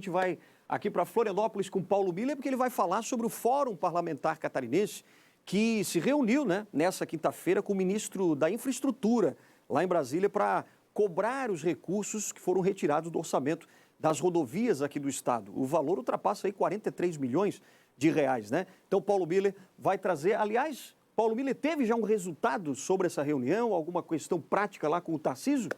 A gente vai aqui para Florianópolis com Paulo Miller, porque ele vai falar sobre o Fórum Parlamentar Catarinense, que se reuniu nessa quinta-feira com o ministro da Infraestrutura, lá em Brasília, para cobrar os recursos que foram retirados do orçamento das rodovias aqui do estado. O valor ultrapassa aí 43 milhões de reais, né? Então, Paulo Miller vai trazer, aliás, Paulo Miller teve já um resultado sobre essa reunião, alguma questão prática lá com o Tarcísio?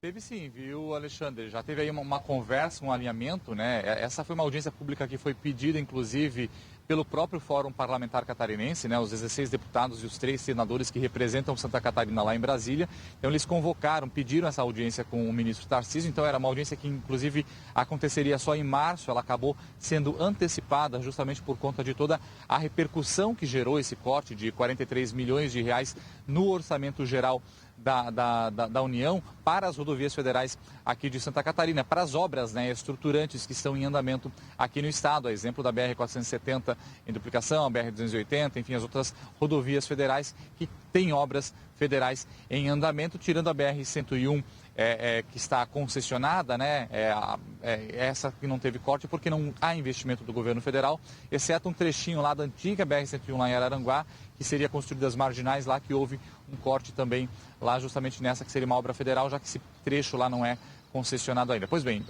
Teve sim, viu, Alexandre? Já teve aí uma conversa, um alinhamento, né? Essa foi uma audiência pública que foi pedida, inclusive, pelo próprio Fórum Parlamentar Catarinense, né? Os 16 deputados e os 3 senadores que representam Santa Catarina lá em Brasília. Então, eles convocaram, pediram essa audiência com o ministro Tarcísio. Então, era uma audiência que, inclusive, aconteceria só em março. Ela acabou sendo antecipada justamente por conta de toda a repercussão que gerou esse corte de 43 milhões de reais no orçamento geral da União para as rodovias federais aqui de Santa Catarina, para as obras, né, estruturantes que estão em andamento aqui no estado, a exemplo da BR-470 em duplicação, a BR-280, enfim, as outras rodovias federais que têm obras federais em andamento, tirando a BR-101 que está concessionada, né? Essa que não teve corte porque não há investimento do governo federal, exceto um trechinho lá da antiga BR-101 lá em Araranguá, que seria construída as marginais lá, que houve um corte também lá justamente nessa que seria uma obra federal, já que esse trecho lá não é concessionado ainda. Pois bem,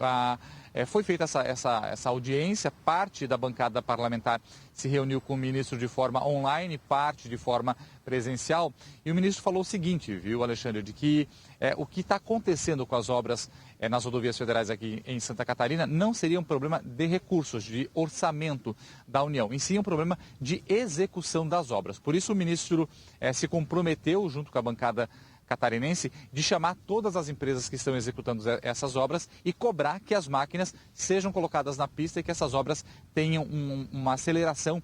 foi feita essa audiência, parte da bancada parlamentar se reuniu com o ministro de forma online, parte de forma presencial, e o ministro falou o seguinte, viu, Alexandre, de que o que está acontecendo com as obras nas rodovias federais aqui em Santa Catarina não seria um problema de recursos, de orçamento da União, em si um problema de execução das obras. Por isso o ministro se comprometeu, junto com a bancada catarinense, de chamar todas as empresas que estão executando essas obras e cobrar que as máquinas sejam colocadas na pista e que essas obras tenham uma aceleração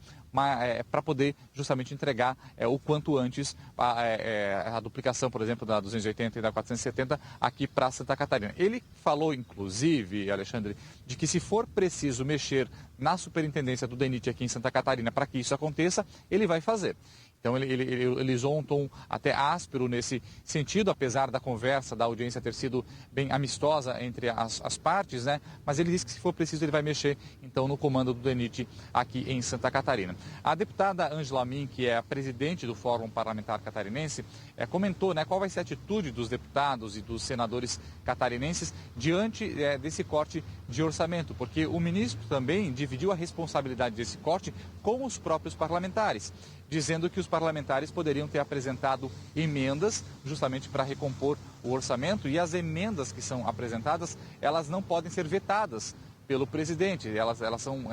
para poder justamente entregar o quanto antes a duplicação, por exemplo, da 280 e da 470 aqui para Santa Catarina. Ele falou, inclusive, Alexandre, de que se for preciso mexer na superintendência do DENIT aqui em Santa Catarina para que isso aconteça, ele vai fazer. Então, ele usou um tom até áspero nesse sentido, apesar da conversa, da audiência ter sido bem amistosa entre as partes, né? Mas ele disse que, se for preciso, ele vai mexer, então, no comando do DENIT aqui em Santa Catarina. A deputada Ângela Min, que é a presidente do Fórum Parlamentar Catarinense, comentou, né, qual vai ser a atitude dos deputados e dos senadores catarinenses diante desse corte de orçamento, porque o ministro também dividiu a responsabilidade desse corte com os próprios parlamentares, dizendo que os parlamentares poderiam ter apresentado emendas justamente para recompor o orçamento, e as emendas que são apresentadas, elas não podem ser vetadas pelo presidente, elas são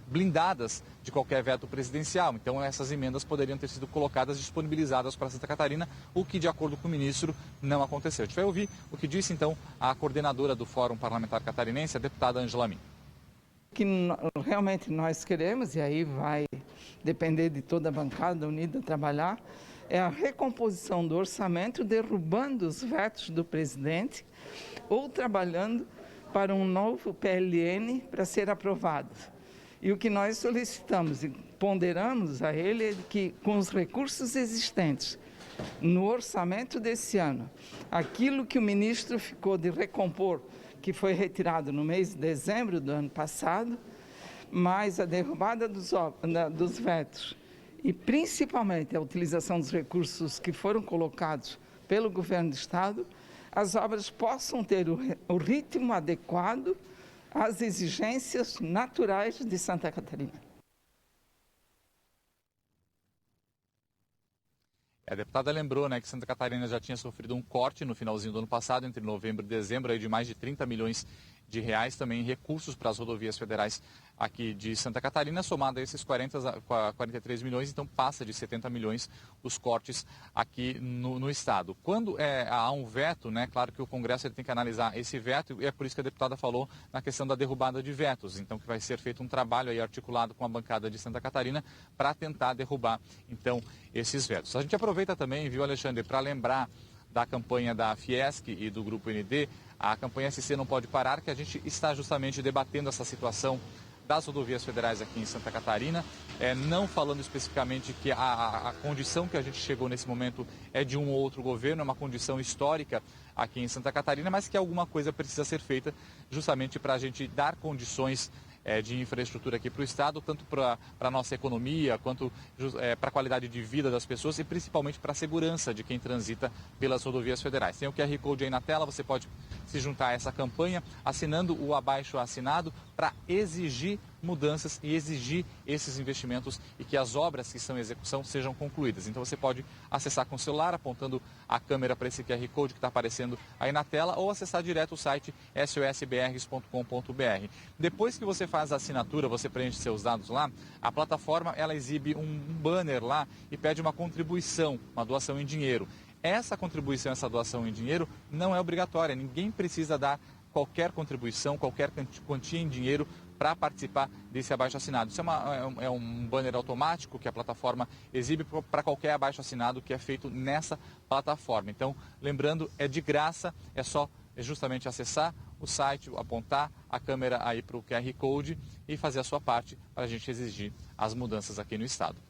blindadas de qualquer veto presidencial. Então essas emendas poderiam ter sido colocadas, disponibilizadas para Santa Catarina, o que, de acordo com o ministro, não aconteceu. A gente vai ouvir o que disse então a coordenadora do Fórum Parlamentar Catarinense, a deputada Ângela Min. Que realmente nós queremos, e aí vai depender de toda a bancada unida trabalhar, é a recomposição do orçamento, derrubando os vetos do presidente ou trabalhando para um novo PLN para ser aprovado. E o que nós solicitamos e ponderamos a ele é que, com os recursos existentes no orçamento desse ano, aquilo que o ministro ficou de recompor, que foi retirado no mês de dezembro do ano passado, mais a derrubada dos vetos e principalmente a utilização dos recursos que foram colocados pelo governo do estado, as obras possam ter o ritmo adequado às exigências naturais de Santa Catarina. A deputada lembrou, né, que Santa Catarina já tinha sofrido um corte no finalzinho do ano passado, entre novembro e dezembro, aí de mais de 30 milhões de reais também em recursos para as rodovias federais aqui de Santa Catarina, somado a esses 43 milhões, então passa de 70 milhões os cortes aqui no estado. Quando há um veto, né, claro que o Congresso ele tem que analisar esse veto, e é por isso que a deputada falou na questão da derrubada de vetos, então que vai ser feito um trabalho aí articulado com a bancada de Santa Catarina para tentar derrubar, então, esses vetos. A gente aproveita também, viu, Alexandre, para lembrar da campanha da Fiesc e do Grupo ND, a campanha SC Não Pode Parar, que a gente está justamente debatendo essa situação das rodovias federais aqui em Santa Catarina, não falando especificamente que a condição que a gente chegou nesse momento é de um ou outro governo, é uma condição histórica aqui em Santa Catarina, mas que alguma coisa precisa ser feita justamente para a gente dar condições de infraestrutura aqui para o Estado, tanto para a nossa economia, quanto para a qualidade de vida das pessoas e principalmente para a segurança de quem transita pelas rodovias federais. Tem o QR Code aí na tela, você pode se juntar a essa campanha assinando o abaixo assinado para exigir mudanças e exigir esses investimentos e que as obras que estão em execução sejam concluídas. Então você pode acessar com o celular, apontando a câmera para esse QR Code que está aparecendo aí na tela, ou acessar direto o site sosbrgs.com.br. Depois que você faz a assinatura, você preenche seus dados lá, a plataforma ela exibe um banner lá e pede uma contribuição, uma doação em dinheiro. Essa contribuição, essa doação em dinheiro não é obrigatória, ninguém precisa dar qualquer contribuição, qualquer quantia em dinheiro para participar desse abaixo-assinado. Isso é um banner automático que a plataforma exibe para qualquer abaixo-assinado que é feito nessa plataforma. Então, lembrando, é de graça, é justamente acessar o site, apontar a câmera aí para o QR Code e fazer a sua parte para a gente exigir as mudanças aqui no Estado.